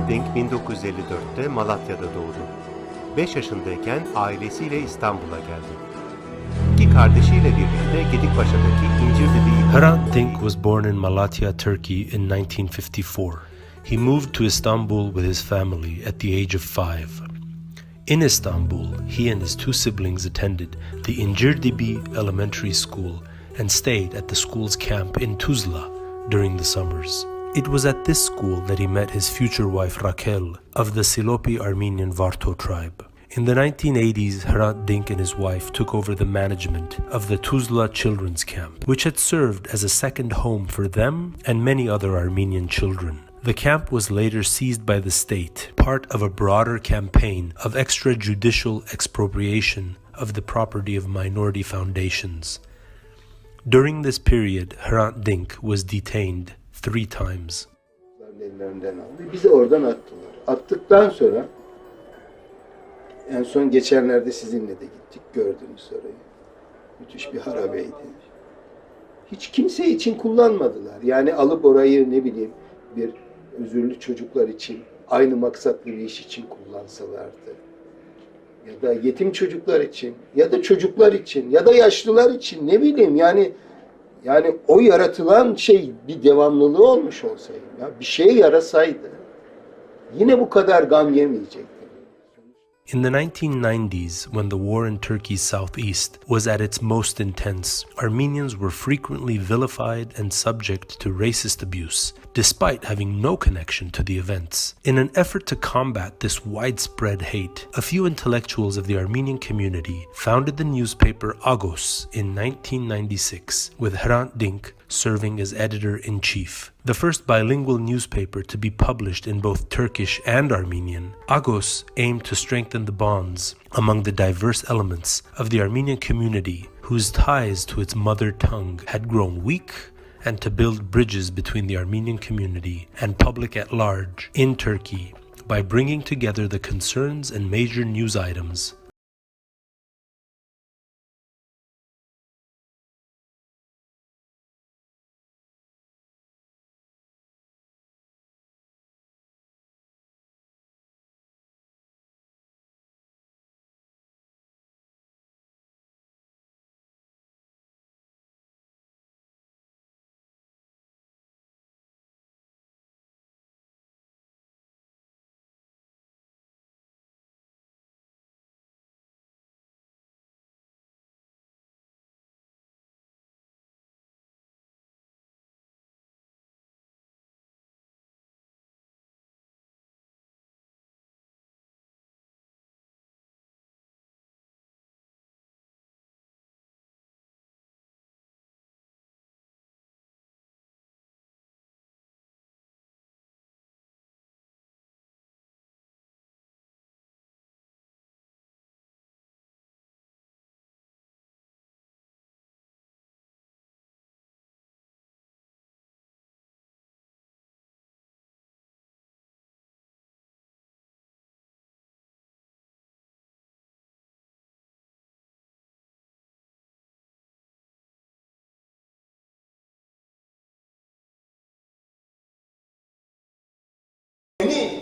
Hrant Dink 1954'te Malatya'da doğdu. 5 yaşındayken ailesiyle İstanbul'a geldi. İki kardeşiyle birlikte Gedikpaşa'daki İncirli'de... Hrant Dink was born in Malatya, Turkey in 1954. He moved to Istanbul with his family at the age of 5. In Istanbul, he and his two siblings attended the İncirdibi Elementary School and stayed at the school's camp in Tuzla during the summers. It was at this school that he met his future wife Raquel of the Silopi Armenian Varto tribe. In the 1980s, Hrant Dink and his wife took over the management of the Tuzla Children's Camp, which had served as a second home for them and many other Armenian children. The camp was later seized by the state, part of a broader campaign of extrajudicial expropriation of the property of minority foundations. During this period, Hrant Dink was detained 3 times. Bizi oradan attılar. Attıktan sonra en son geçenlerde sizinle de gittik, gördünüz orayı. Müthiş bir harabeydi. Hiç kimse için kullanmadılar. Yani alıp orayı ne bileyim bir özürlü çocuklar için, aynı maksatlı bir iş için kullansalardı. Ya da yetim çocuklar için, ya da çocuklar için, ya da yaşlılar için ne bileyim yani o yaratılan şey bir devamlılığı olmuş olsaydı, ya bir şey yarasaydı yine bu kadar gam yemeyecekti. In the 1990s, when the war in Turkey's southeast was at its most intense, Armenians were frequently vilified and subject to racist abuse, despite having no connection to the events. In an effort to combat this widespread hate, a few intellectuals of the Armenian community founded the newspaper Agos in 1996, with Hrant Dink serving as editor-in-chief. The first bilingual newspaper to be published in both Turkish and Armenian, Agos aimed to strengthen the bonds among the diverse elements of the Armenian community whose ties to its mother tongue had grown weak, and to build bridges between the Armenian community and public at large in Turkey by bringing together the concerns and major news items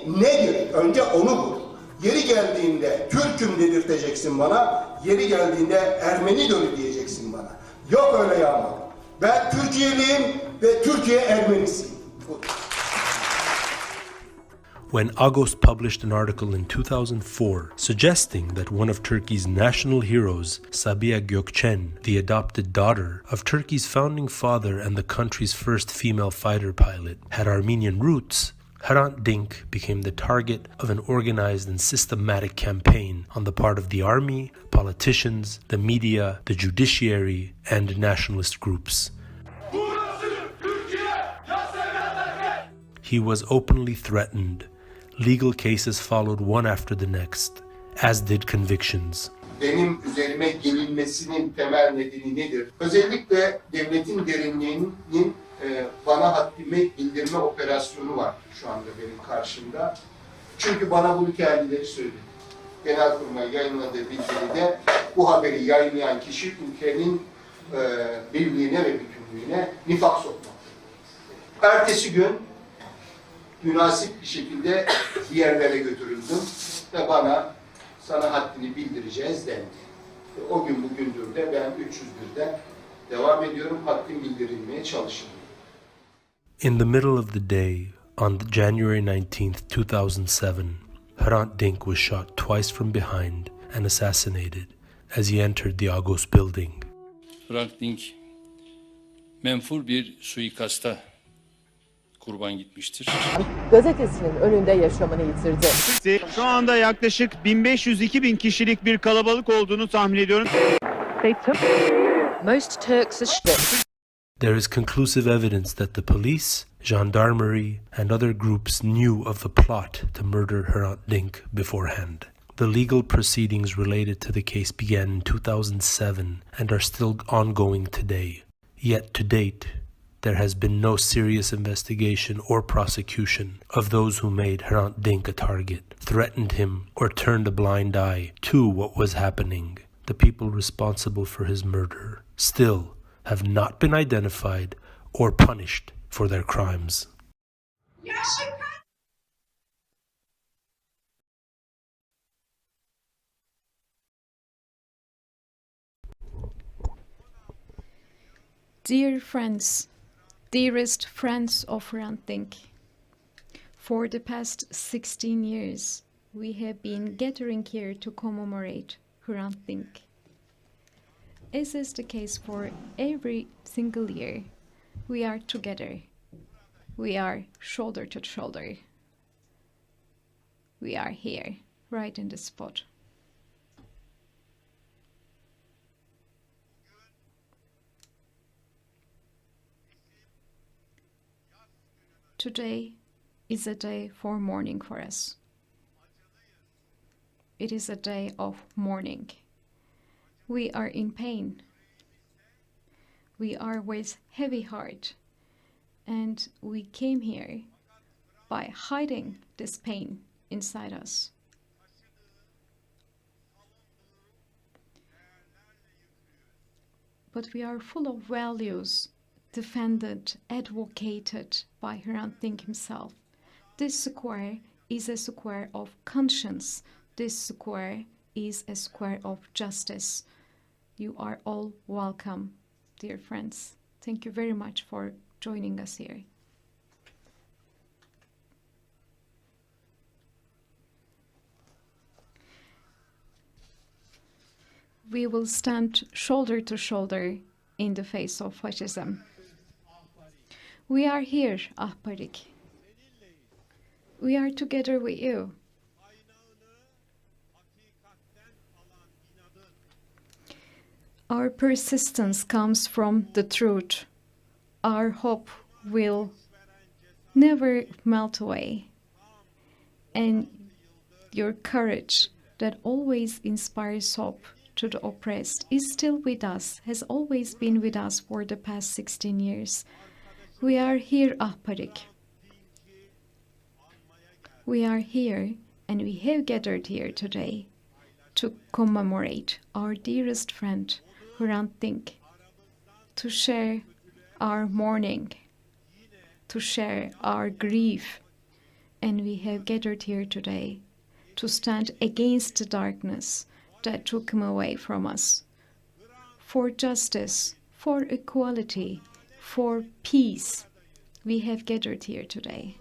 Nedir? Önce onu bul. Yeri geldiğinde Türk'üm dedirteceksin bana, yeri geldiğinde Ermeni diyeceksin bana. Yok öyle yağma. Ben Türkiye'liyim ve Türkiye Ermenisiyim. When Agos published an article in 2004 suggesting that one of Turkey's national heroes, Sabiha Gökçen, the adopted daughter of Turkey's founding father and the country's first female fighter pilot, had Armenian roots, Hrant Dink became the target of an organized and systematic campaign on the part of the army, politicians, the media, the judiciary, and nationalist groups. He was openly threatened. Legal cases followed one after the next, as did convictions. Benim üzerime gelinmesinin temel nedeni nedir? Özellikle devletin derinliğinin bana haddimi bildirme operasyonu var şu anda benim karşımda. Çünkü bana bu hikayeleri söyledi. Genelkurmay yayınladığı bildiride bu haberi yayınlayan kişi ülkenin birliğine ve bütünlüğüne nifak sokmaktadır. Ertesi gün münasip bir şekilde yerlere götürüldüm ve bana sana haddini bildireceğiz dendi. O gün bugündür de ben 301'den devam ediyorum, haddim bildirilmeye çalışıyorum. In the middle of the day, on January 19th, 2007, Hrant Dink was shot twice from behind and assassinated as he entered the Agos building. Hrant Dink menfur bir suikasta kurban gitmiştir. Gazetesinin önünde yaşamını yitirdi. Şu anda yaklaşık 1500-2000 kişilik bir kalabalık olduğunu tahmin ediyorum. Most Turks are stripped. There is conclusive evidence that the police, gendarmerie, and other groups knew of the plot to murder Hrant Dink beforehand. The legal proceedings related to the case began in 2007 and are still ongoing today. Yet to date, there has been no serious investigation or prosecution of those who made Hrant Dink a target, threatened him, or turned a blind eye to what was happening. The people responsible for his murder still have not been identified or punished for their crimes. Dear friends, dearest friends of Hrant Dink, for the past 16 years, we have been gathering here to commemorate Hrant Dink. As is the case for every single year, we are together. We are shoulder to shoulder. We are here, right in the spot. Today is a day for mourning for us. It is a day of mourning. We are in pain. We are with heavy heart, and we came here by hiding this pain inside us. But we are full of values defended, advocated by Hrant Dink himself. This square is a square of conscience. This square is a square of justice. You are all welcome, dear friends. Thank you very much for joining us here. We will stand shoulder to shoulder in the face of fascism. We are here, Ahparik. We are together with you. Our persistence comes from the truth. Our hope will never melt away. And your courage that always inspires hope to the oppressed is still with us, has always been with us for the past 16 years. We are here, Ahparik. We are here, and we have gathered here today to commemorate our dearest friend, Hrant Dink, to share our mourning, to share our grief. And we have gathered here today to stand against the darkness that took him away from us, for justice, for equality, for peace. We have gathered here today.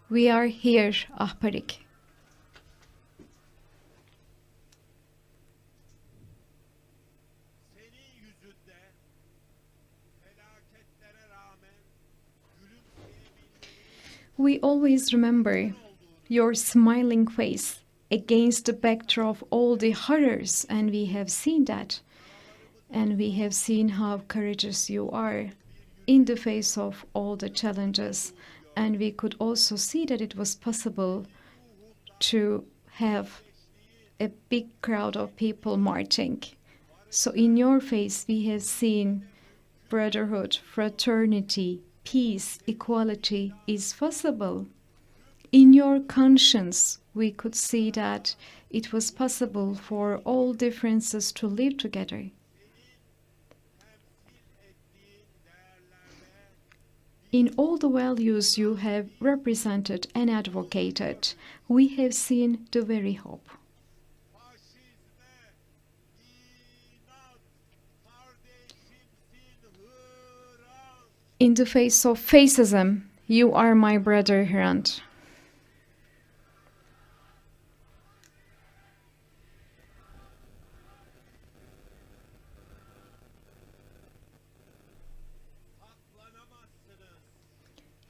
We are here, Ahparik. We always remember your smiling face against the backdrop of all the horrors, and we have seen that. And we have seen how courageous you are in the face of all the challenges. And we could also see that it was possible to have a big crowd of people marching. So in your face, we have seen brotherhood, fraternity, peace, equality is possible. In your conscience, we could see that it was possible for all differences to live together. In all the values you have represented and advocated, we have seen the very hope. In the face of fascism, you are my brother, Hrant.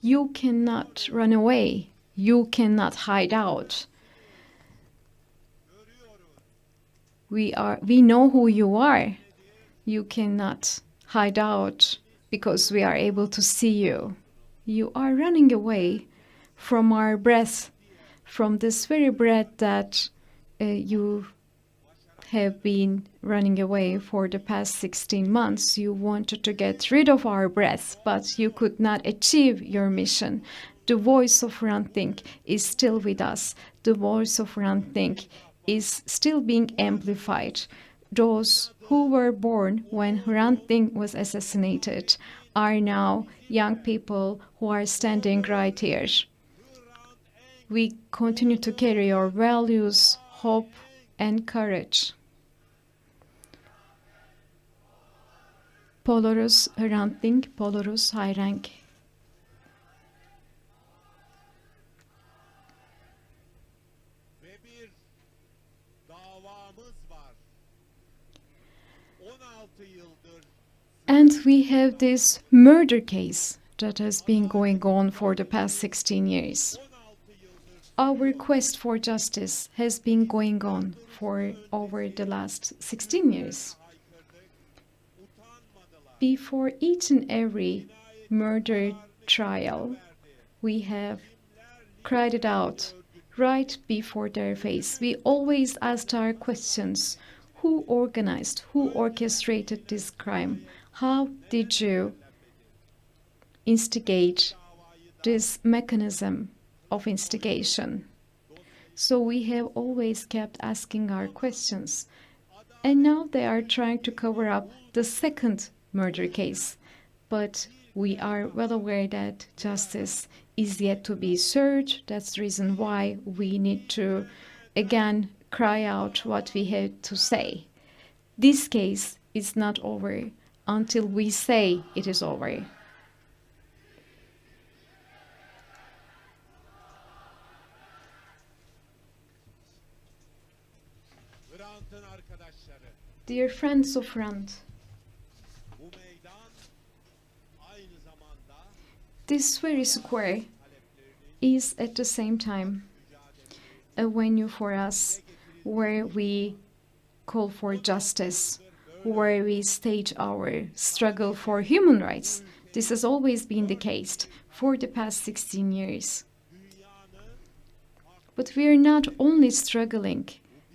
You cannot run away. You cannot hide out. We know who you are. You cannot hide out because we are able to see you. You are running away from our breath, from this very breath that you have been running away for the past 16 months. You wanted to get rid of our breath, but you could not achieve your mission. The voice of Hrant Dink is still with us. The voice of Hrant Dink is still being amplified. Those who were born when Hrant Dink was assassinated are now young people who are standing right here. We continue to carry our values, hope, and courage. Polorus Hrant Dink, Polorus Hayrank. And we have this murder case that has been going on for the past 16 years. Our quest for justice has been going on for over the last 16 years. Before each and every murder trial, we have cried it out right before their face. We always asked our questions. Who organized, who orchestrated this crime? How did you instigate this mechanism of instigation? So we have always kept asking our questions. And now they are trying to cover up the second murder case. But we are well aware that justice is yet to be served. That's the reason why we need to, again, cry out what we had to say. This case is not over until we say it is over. Dear friends of Hrant, this very square is at the same time a venue for us where we call for justice, where we stage our struggle for human rights. This has always been the case for the past 16 years. But we are not only struggling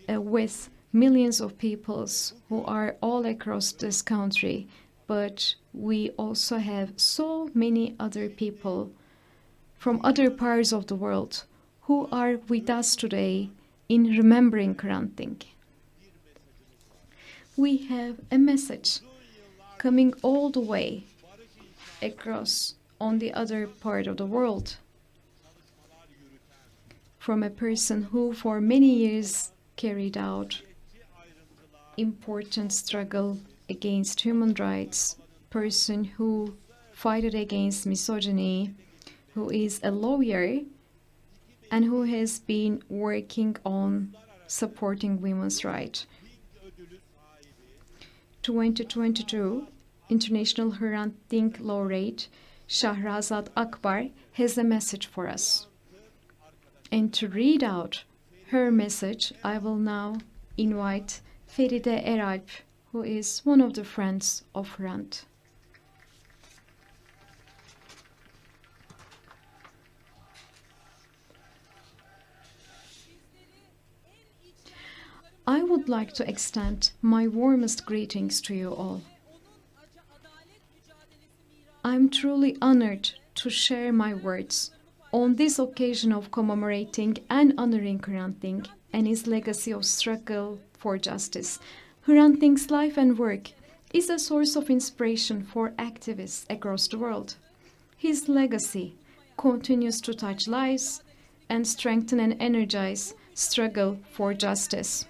with millions of peoples who are all across this country, but we also have so many other people from other parts of the world who are with us today in remembering Hrant Dink. We have a message coming all the way across on the other part of the world from a person who for many years carried out important struggle against human rights, person who fought against misogyny, who is a lawyer and who has been working on supporting women's rights. 2022 International Hrant Dink laureate Shahrazad Akbar has a message for us. And to read out her message, I will now invite Feride Eralp, who is one of the friends of Hrant. I would like to extend my warmest greetings to you all. I'm truly honored to share my words on this occasion of commemorating and honoring Hrant Dink and his legacy of struggle for justice. Hrant Dink's life and work is a source of inspiration for activists across the world. His legacy continues to touch lives and strengthen and energize struggle for justice.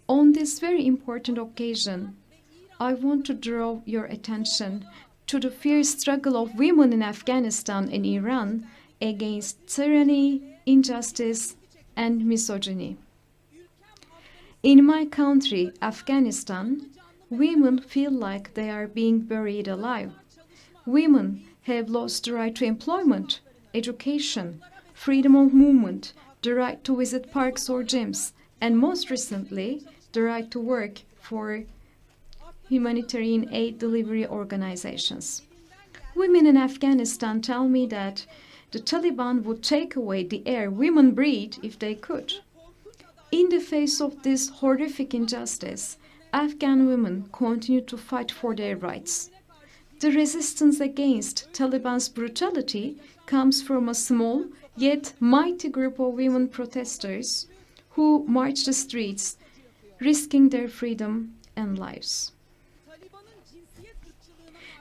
On this very important occasion, I want to draw your attention to the fierce struggle of women in Afghanistan and Iran against tyranny, injustice, and misogyny. In my country, Afghanistan, women feel like they are being buried alive. Women have lost the right to employment, education, freedom of movement, the right to visit parks or gyms, and most recently, the right to work for humanitarian aid delivery organizations. Women in Afghanistan tell me that the Taliban would take away the air women breathe if they could. In the face of this horrific injustice, Afghan women continue to fight for their rights. The resistance against Taliban's brutality comes from a small yet mighty group of women protesters who march the streets, risking their freedom and lives.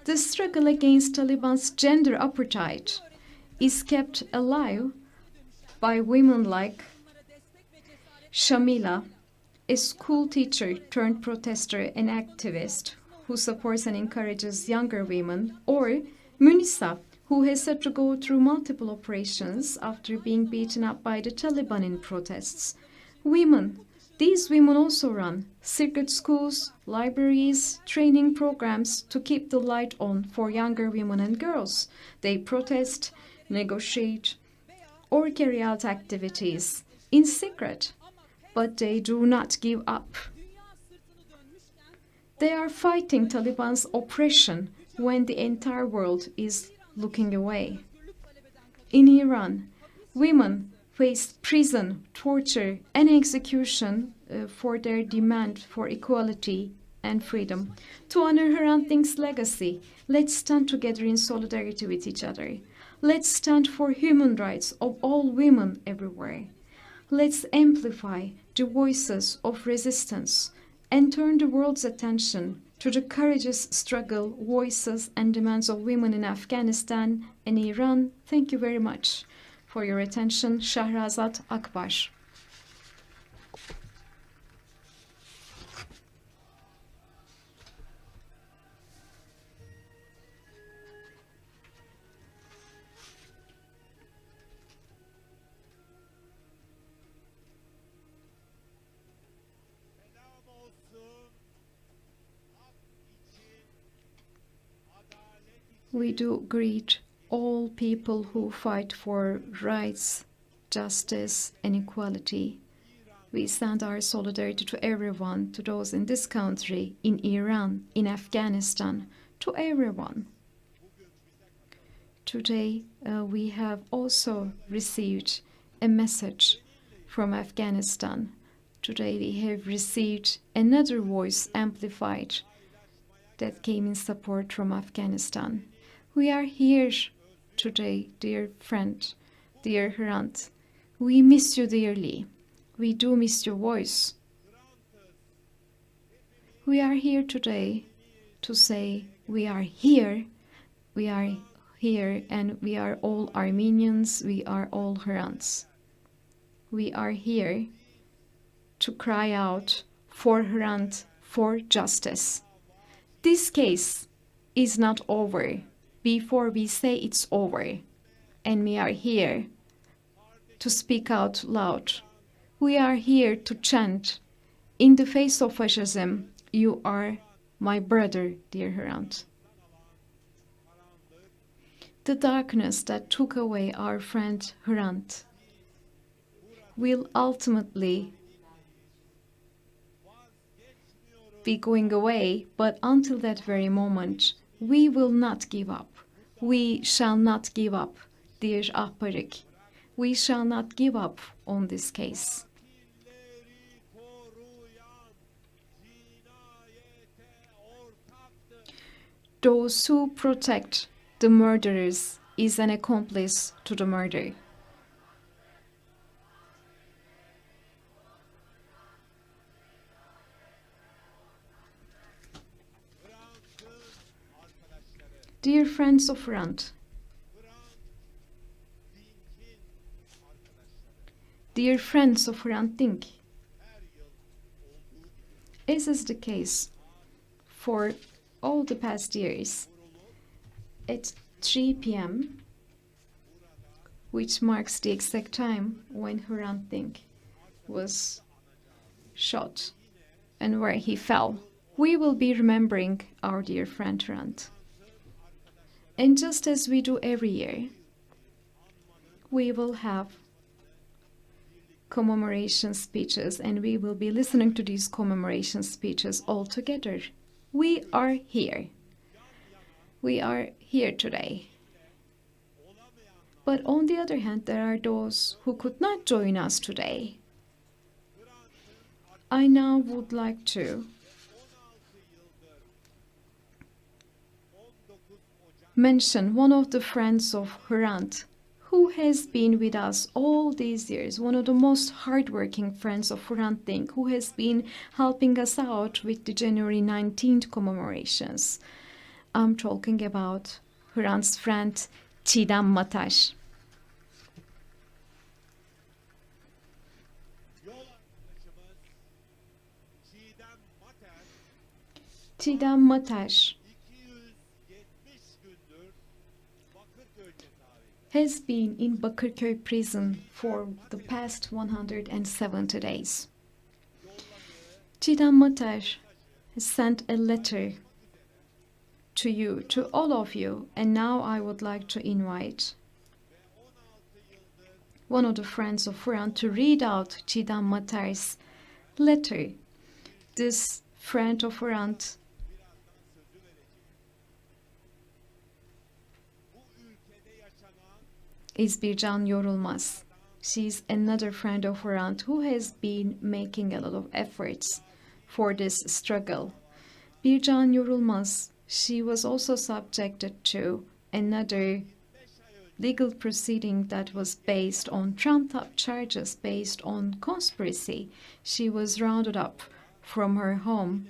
The struggle against Taliban's gender apartheid is kept alive by women like Shamila, a school teacher turned protester and activist who supports and encourages younger women, or Munisa, who has had to go through multiple operations after being beaten up by the Taliban in protests. These women also run secret schools, libraries, training programs to keep the light on for younger women and girls. They protest, negotiate, or carry out activities in secret, but they do not give up. They are fighting Taliban's oppression when the entire world is looking away. In Iran, women face prison, torture, and execution for their demand for equality and freedom. To honor Hrant Dink's legacy, let's stand together in solidarity with each other. Let's stand for human rights of all women everywhere. Let's amplify the voices of resistance and turn the world's attention to the courageous struggle, voices, and demands of women in Afghanistan and Iran. Thank you very much for your attention. Shahrazad Akbar. We do greet all people who fight for rights, justice, and equality. We send our solidarity to everyone, to those in this country, in Iran, in Afghanistan, to everyone. Today, we have also received a message from Afghanistan. Today, we have received another voice amplified that came in support from Afghanistan. We are here today, dear friend, dear Hrant. We miss you dearly. We do miss your voice. We are here today to say we are here, and we are all Armenians, we are all Hrants. We are here to cry out for Hrant, for justice. This case is not over before we say it's over, and we are here to speak out loud. We are here to chant, in the face of fascism, you are my brother, dear Hrant. The darkness that took away our friend Hrant will ultimately be going away, but until that very moment, we will not give up. We shall not give up, dear Ahbarik. We shall not give up on this case. Those who protect the murderers is an accomplice to the murder. Dear friends of Hrant, dear friends of Hrant Dink, as is the case for all the past years, at 3 p.m., which marks the exact time when Hrant Dink was shot and where he fell, we will be remembering our dear friend Hrant. And just as we do every year, we will have commemoration speeches, and we will be listening to these commemoration speeches all together. We are here. We are here today. But on the other hand, there are those who could not join us today. I now would like to mention one of the friends of Hrant who has been with us all these years, one of the most hardworking friends of Hrant Dink, who has been helping us out with the January 19th commemorations. I'm talking about Hrant's friend Çiğdem Mataş. Çiğdem Mataş has been in Bakırköy prison for the past 170 days. Çiğdem Mataş has sent a letter to you, to all of you, and now I would like to invite one of the friends of Hrant to read out Çiğdem Mataş's letter. This friend of Hrant is Bircan Yorulmaz. She's another friend of Hrant who has been making a lot of efforts for this struggle. Bircan Yorulmaz, she was also subjected to another legal proceeding that was based on trumped-up charges based on conspiracy. She was rounded up from her home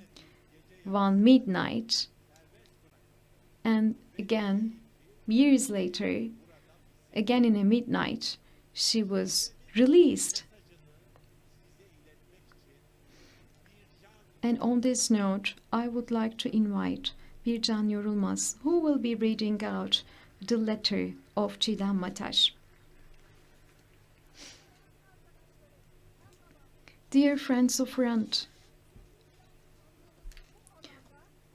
one midnight, and again, years later, again in a midnight, she was released. And on this note, I would like to invite Bircan Yorulmaz, who will be reading out the letter of Çiğdem Mataş. Dear friends of Hrant,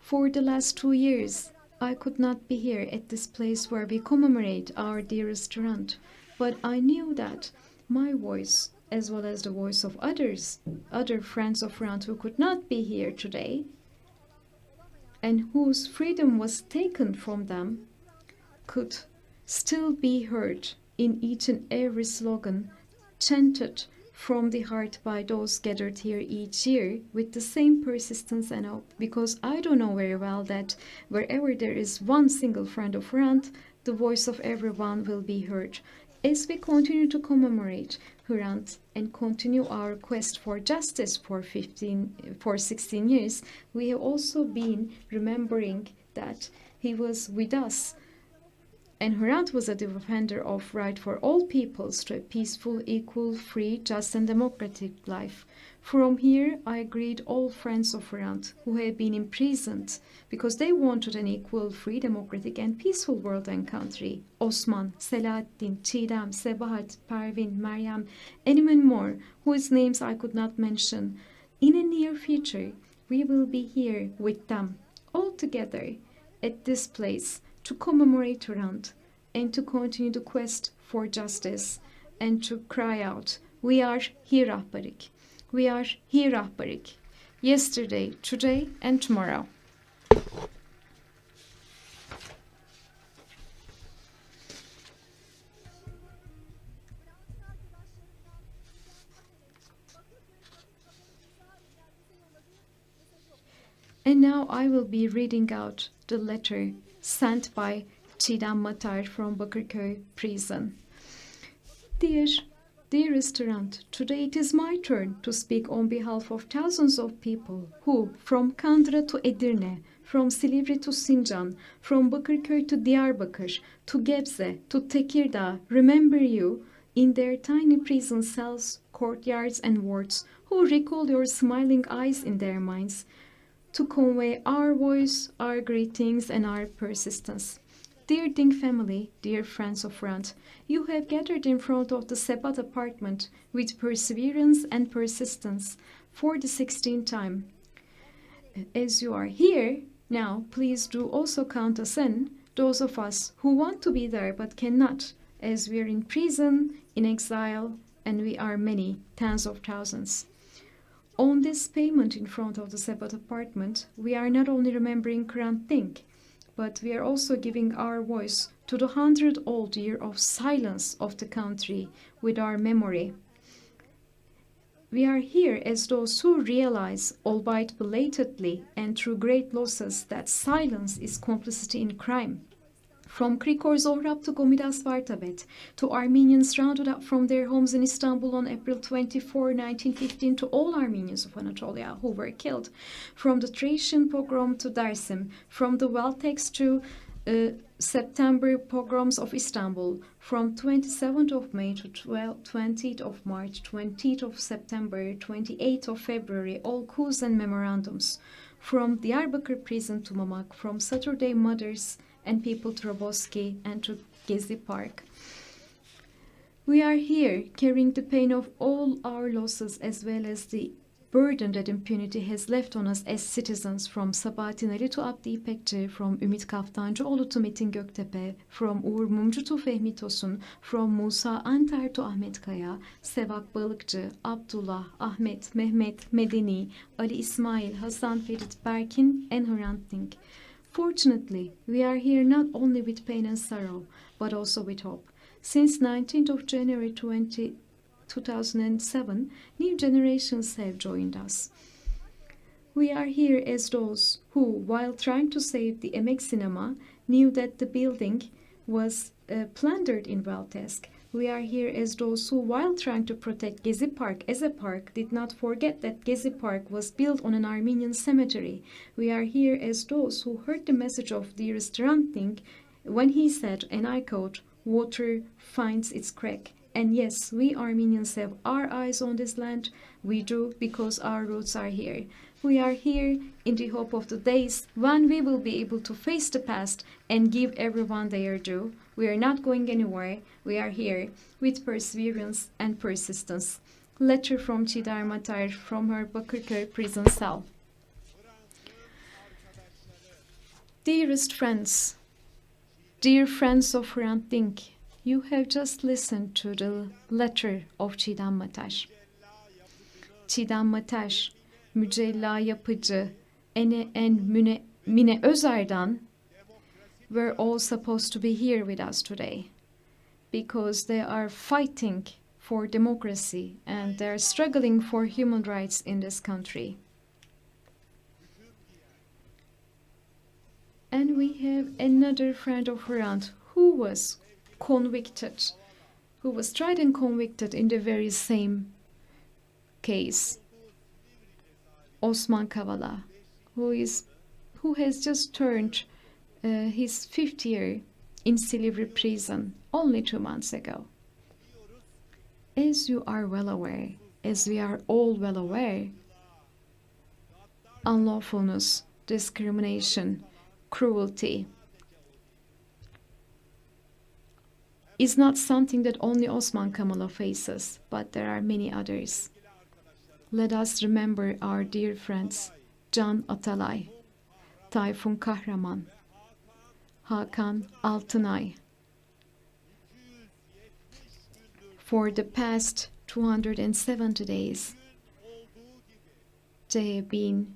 for the last 2 years, I could not be here at this place where we commemorate our dearest Hrant, but I knew that my voice, as well as the voice of other friends of Hrant who could not be here today, and whose freedom was taken from them, could still be heard in each and every slogan chanted from the heart by those gathered here each year with the same persistence and hope, because I do know very well that wherever there is one single friend of Hrant, the voice of everyone will be heard. As we continue to commemorate Hrant and continue our quest for justice for 16 years, we have also been remembering that he was with us. And Hrant was a defender of right for all peoples to a peaceful, equal, free, just and democratic life. From here, I greet all friends of Hrant who have been imprisoned because they wanted an equal, free, democratic and peaceful world and country. Osman, Selahattin, Çiğdem, Sebahat, Pervin, Meryem, and many more whose names I could not mention. In a near future, we will be here with them, all together, at this place, to commemorate Hrant and to continue the quest for justice and to cry out, we are here Rahbarik. We are here Rahbarik. Yesterday, today and tomorrow. And now I will be reading out the letter sent by Çiğdem Mataş from Bakırköy prison. Dearest Hrant, today it is my turn to speak on behalf of thousands of people who, from Kandıra to Edirne, from Silivri to Sincan, from Bakırköy to Diyarbakır, to Gebze, to Tekirdağ, remember you in their tiny prison cells, courtyards, and wards, who recall your smiling eyes in their minds, to convey our voice, our greetings, and our persistence. Dear Dink family, dear friends of Hrant, you have gathered in front of the Sebat apartment with perseverance and persistence for the 16th time. As you are here now, please do also count us in, those of us who want to be there but cannot, as we are in prison, in exile, and we are many, tens of thousands. On this payment in front of the Sebat apartment, we are not only remembering Hrant Dink, but we are also giving our voice to the 100-old year of silence of the country with our memory. We are here as those who realize, albeit belatedly and through great losses, that silence is complicity in crime. From Krikor Zohrab to Gomidas Vartabet, to Armenians rounded up from their homes in Istanbul on April 24, 1915, to all Armenians of Anatolia who were killed, from the Thracian pogrom to Dersim, from the Weltex to September pogroms of Istanbul, from 27th of May to 20th of March, 20th of September, 28th of February, all coups and memorandums, from Diyarbakır prison to Mamak, from Saturday Mothers and people to Roboski and to Gezi Park. We are here carrying the pain of all our losses as well as the burden that impunity has left on us as citizens, from Sabahattin Ali to Abdi İpekçi, from Ümit Kaftancıoğlu to Metin Göktepe, from Uğur Mumcu to Fehmi Tosun, from Musa Anter to Ahmet Kaya, Sevak Balıkçı, Abdullah, Ahmet, Mehmet, Medeni, Ali İsmail, Hasan Ferit, Berkin, and Hrant Dink. Fortunately, we are here not only with pain and sorrow, but also with hope. Since 19th of January 2007, new generations have joined us. We are here as those who, while trying to save the Emek Cinema, knew that the building was plundered in Weltesk. We are here as those who, while trying to protect Gezi Park as a park, did not forget that Gezi Park was built on an Armenian cemetery. We are here as those who heard the message of dearest Hrant Dink when he said, and I quote, "Water finds its crack." And yes, we Armenians have our eyes on this land. We do, because our roots are here. We are here in the hope of the days when we will be able to face the past and give everyone their due. We are not going anywhere. We are here with perseverance and persistence. Letter from Çiğdem Matar from her Bakırköy prison cell. Dearest friends, dear friends of Hrant Dink, you have just listened to the letter of Çiğdem Matar. Çiğdem Matar, Mücella Yapıcı, Mine Özer'dan were all supposed to be here with us today because they are fighting for democracy and they are struggling for human rights in this country. And we have another friend of Hrant who was convicted, who was tried and convicted in the very same case, Osman Kavala, who has just turned his 5th year in Silivri prison only 2 months ago. As you are well aware, as we are all well aware, unlawfulness, discrimination, cruelty is not something that only Osman Kavala faces, but there are many others. Let us remember our dear friends Can Atalay, Tayfun Kahraman, Hakan Altınay. For the past 270 days, they have been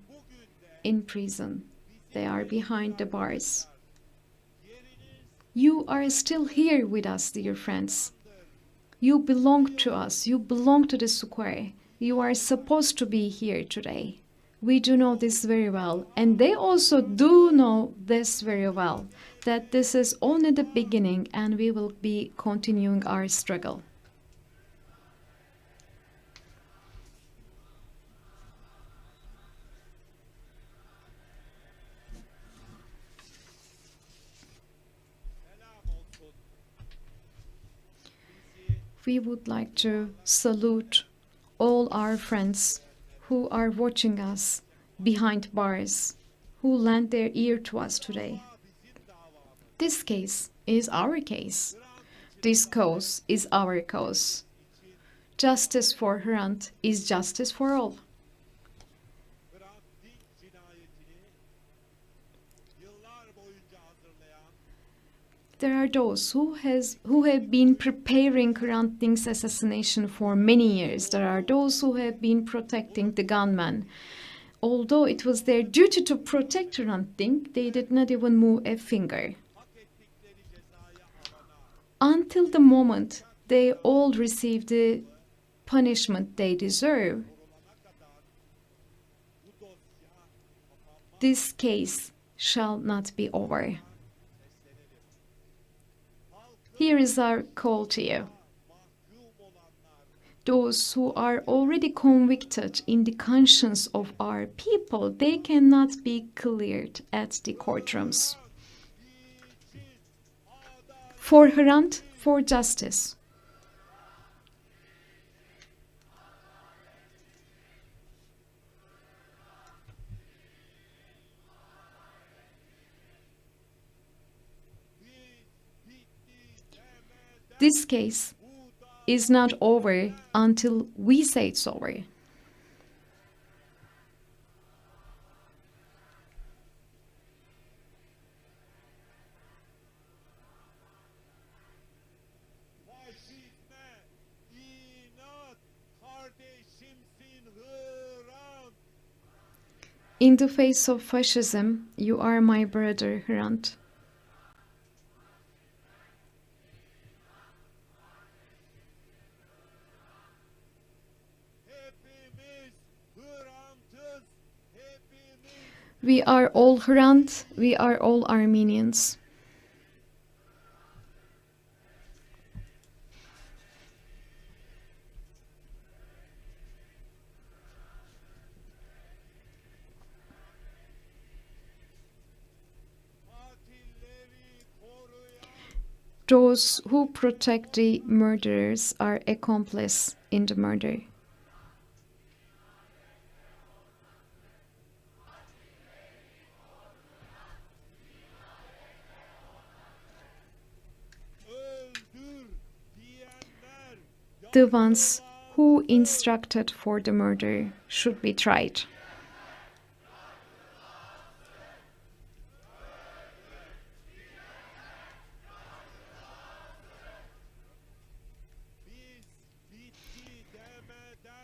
in prison. They are behind the bars. You are still here with us, dear friends. You belong to us. You belong to the square. You are supposed to be here today. We do know this very well, and they also do know this very well, that this is only the beginning and we will be continuing our struggle. we would like to salute all our friends who are watching us behind bars, who lend their ear to us today. This case is our case. This cause is our cause. Justice for Hrant is justice for all. There are those who have been preparing Hrant Dink's assassination for many years. There are those who have been protecting the gunman. Although it was their duty to protect Hrant Dink, they did not even move a finger. Until the moment they all receive the punishment they deserve, this case shall not be over. Here is our call to you. Those who are already convicted in the conscience of our people, they cannot be cleared at the courtrooms. For Hrant, for justice. This case is not over until we say it's over. In the face of fascism, you are my brother, Hrant. We are all Hrant, we are all Armenians. Those who protect the murderers are accomplices in the murder. The ones who instructed for the murder should be tried.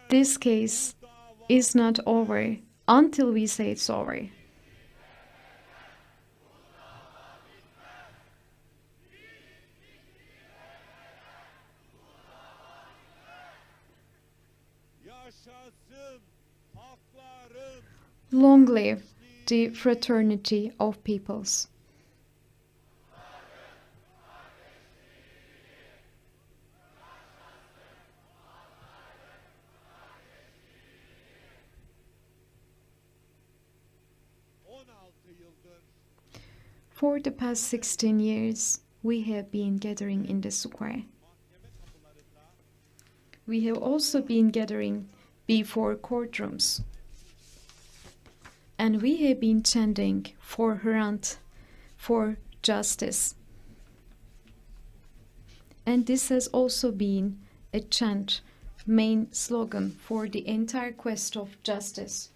This case is not over until we say it's over. Long live the fraternity of peoples. For the past 16 years, we have been gathering in the square. We have also been gathering before courtrooms. And we have been chanting for Hrant, for justice. And this has also been a chant, main slogan for the entire quest of justice.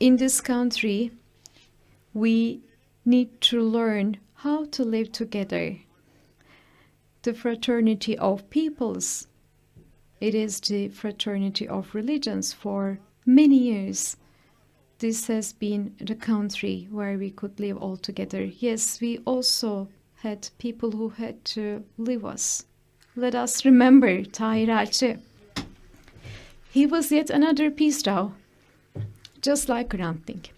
In this country, we need to learn how to live together. The fraternity of peoples. It is the fraternity of religions for many years. This has been the country where we could live all together. Yes, we also had people who had to leave us. Let us remember Tahir Alçı. He was yet another peace dove, just like Hrant Dink.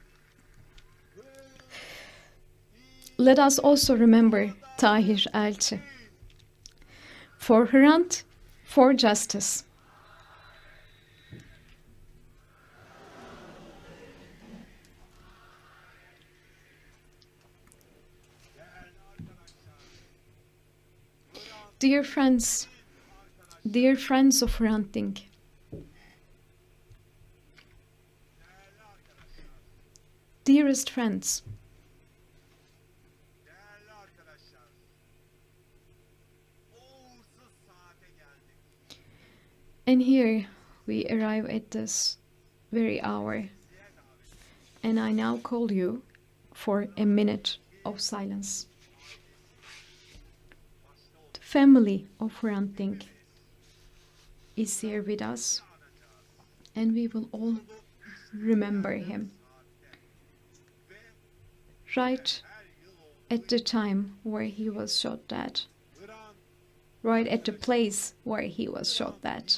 Let us also remember Tahir Alçı. For Hrant, for justice. Dear friends of Hrant Dink, dearest friends, and here we arrive at this very hour, and I now call you for a minute of silence. The family of Hrant Dink is here with us, and we will all remember him. Right at the time where he was shot dead, right at the place where he was shot dead.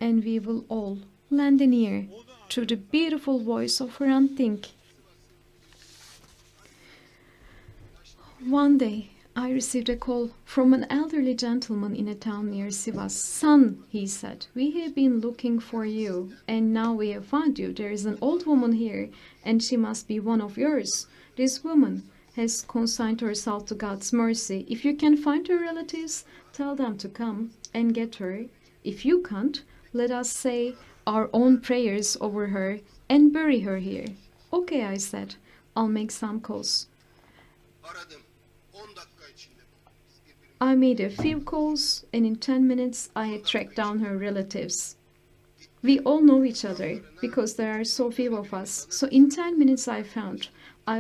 And we will all lend an ear to the beautiful voice of Hrant Dink. One day, I received a call from an elderly gentleman in a town near Sivas. "Son," he said, "we have been looking for you, and now we have found you. There is an old woman here, and she must be one of yours. This woman has consigned herself to God's mercy. If you can find her relatives, tell them to come and get her. If you can't, let us say our own prayers over her and bury her here." "Okay," I said, "I'll make some calls." I made a few calls, and in 10 minutes I had tracked down her relatives. We all know each other because there are so few of us. So in 10 minutes I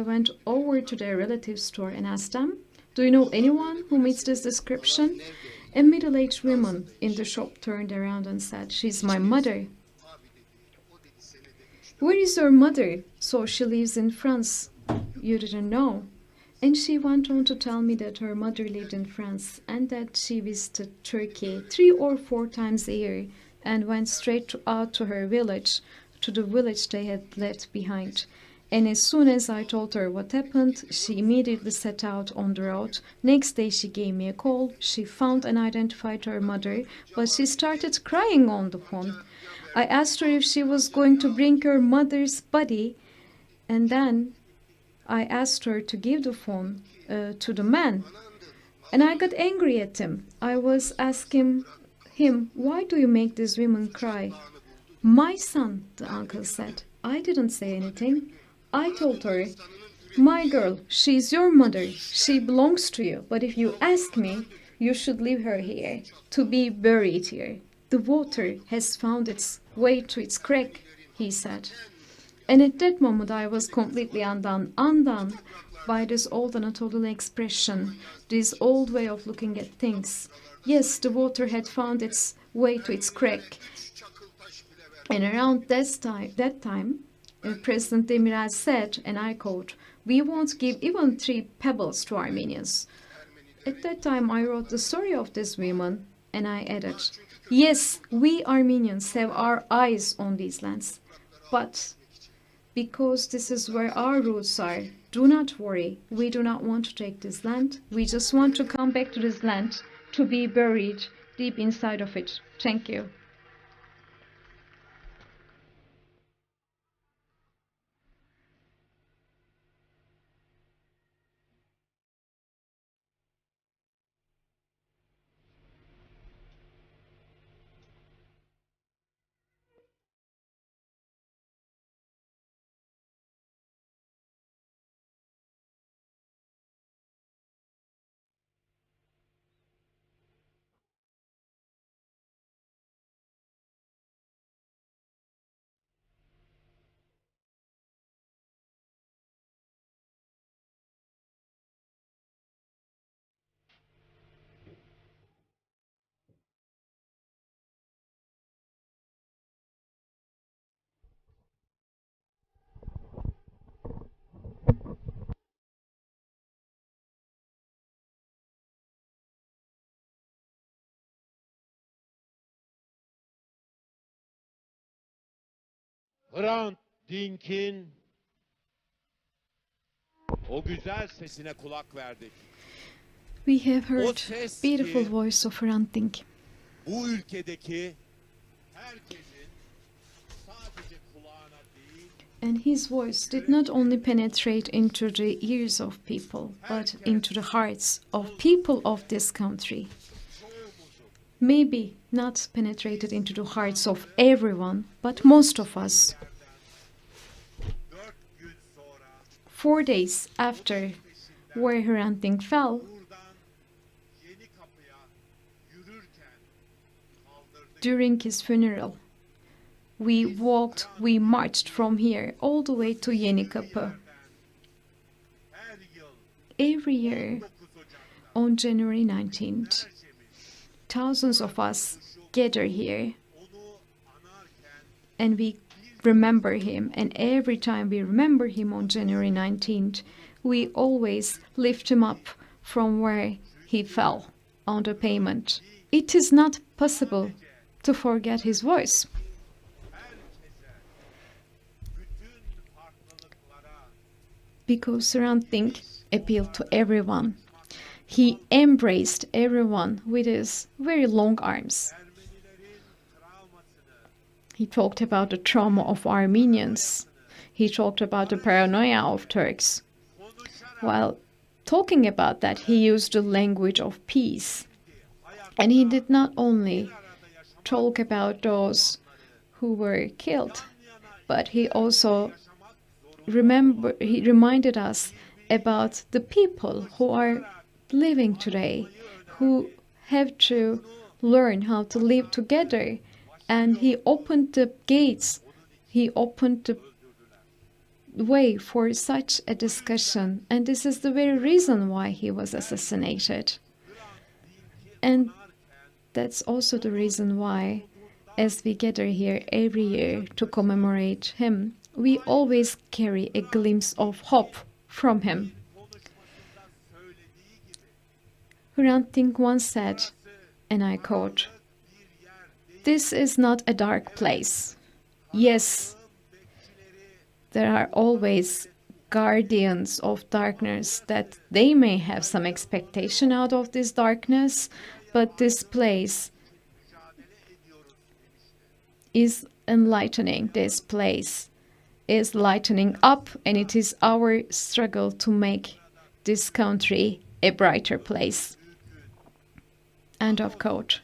went over to their relatives' store and asked them, "Do you know anyone who meets this description?" A middle-aged woman in the shop turned around and said, "She's my mother." "Where is your mother?" "So she lives in France." "You didn't know?" And she went on to tell me that her mother lived in France and that she visited Turkey 3 or 4 times a year and went straight out to her village, to the village they had left behind. And as soon as I told her what happened, she immediately set out on the road. Next day she gave me a call. She found and identified her mother, but she started crying on the phone. I asked her if she was going to bring her mother's body, and then I asked her to give the phone to the man, and I got angry at him. I was asking him, "Why do you make this woman cry?" "My son," the uncle said. I didn't say anything. I told her, "My girl, she's your mother. She belongs to you. But if you ask me, you should leave her here, to be buried here. The water has found its way to its crack," he said. And at that moment I was completely undone by this old Anatolian expression, this old way of looking at things. Yes, the water had found its way to its crack. And around that time, President Demirel said, and I quote, "We won't give even 3 pebbles to Armenians." At that time I wrote the story of this woman, and I added, "Yes, we Armenians have our eyes on these lands, but because this is where our roots are, do not worry. We do not want to take this land. We just want to come back to this land, to be buried deep inside of it. Thank you." Hrant Dink'in o güzel sesine kulak verdik. We have heard beautiful voice of Hrant Dink. Bu ülkedeki herkesin sadece kulağına değil, And his voice did not only penetrate into the ears of people, but into the hearts of people of this country. Maybe not penetrated into the hearts of everyone, but most of us. 4 days after where Hrant Dink fell, during his funeral, we marched from here all the way to Yenikapı. Every year, on January 19th, thousands of us gather here and we remember him. And every time we remember him on January 19th, we always lift him up from where he fell on the pavement. It is not possible to forget his voice. Because Hrant Dink appealed to everyone. He embraced everyone with his very long arms. He talked about the trauma of Armenians. He talked about the paranoia of Turks. While talking about that, he used the language of peace. And he did not only talk about those who were killed, but he also reminded us about the people who are living today, who have to learn how to live together. And he opened the gates, he opened the way for such a discussion. And this is the very reason why he was assassinated. And that's also the reason why, as we gather here every year to commemorate him, we always carry a glimpse of hope from him. Hrant Dink once said, and I quote, "This is not a dark place. Yes, there are always guardians of darkness that they may have some expectation out of this darkness, but this place is enlightening. This place is lightening up, and it is our struggle to make this country a brighter place." End of quote.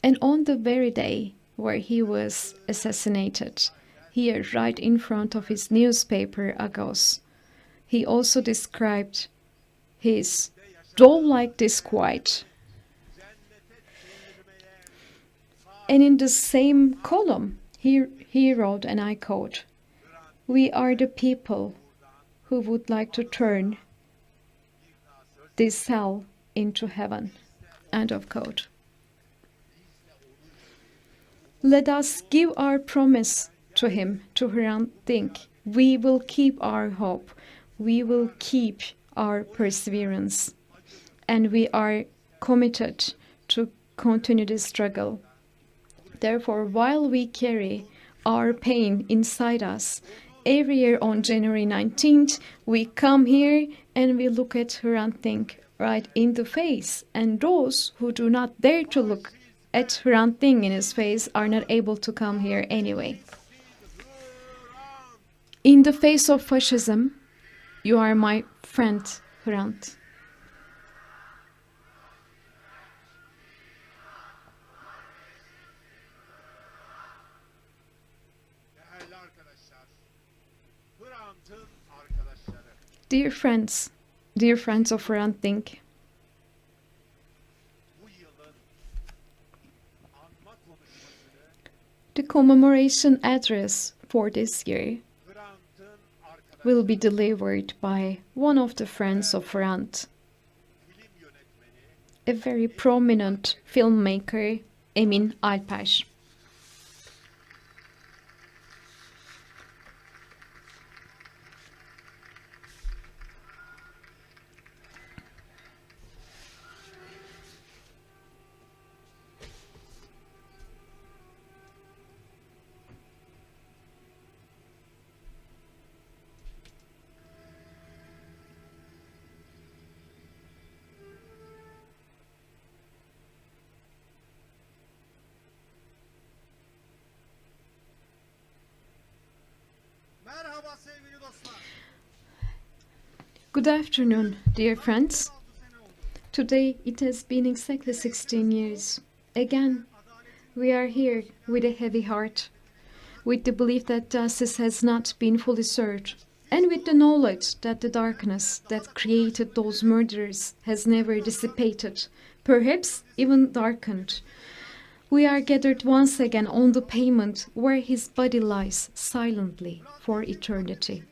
And on the very day where he was assassinated, here right in front of his newspaper Agos, he also described his doll-like disquiet. And in the same column, he wrote, and I quote, "We are the people who would like to turn this hell into heaven." End of quote. Let us give our promise to him, to Hrant Dink. We will keep our hope. We will keep our perseverance. And we are committed to continue this struggle. Therefore, while we carry our pain inside us, every year on January 19th, we come here and we look at Hrant Dink right in the face. And those who do not dare to look at Hrant Dink in his face are not able to come here anyway. In the face of fascism, you are my friend, Hrant. Dear friends of Hrant Dink, the commemoration address for this year will be delivered by one of the friends of Hrant, a very prominent filmmaker, Emin Alper. Good afternoon, dear friends. Today it has been exactly 16 years. Again, we are here with a heavy heart, with the belief that justice has not been fully served, and with the knowledge that the darkness that created those murderers has never dissipated, perhaps even darkened. We are gathered once again on the pavement where his body lies silently for eternity.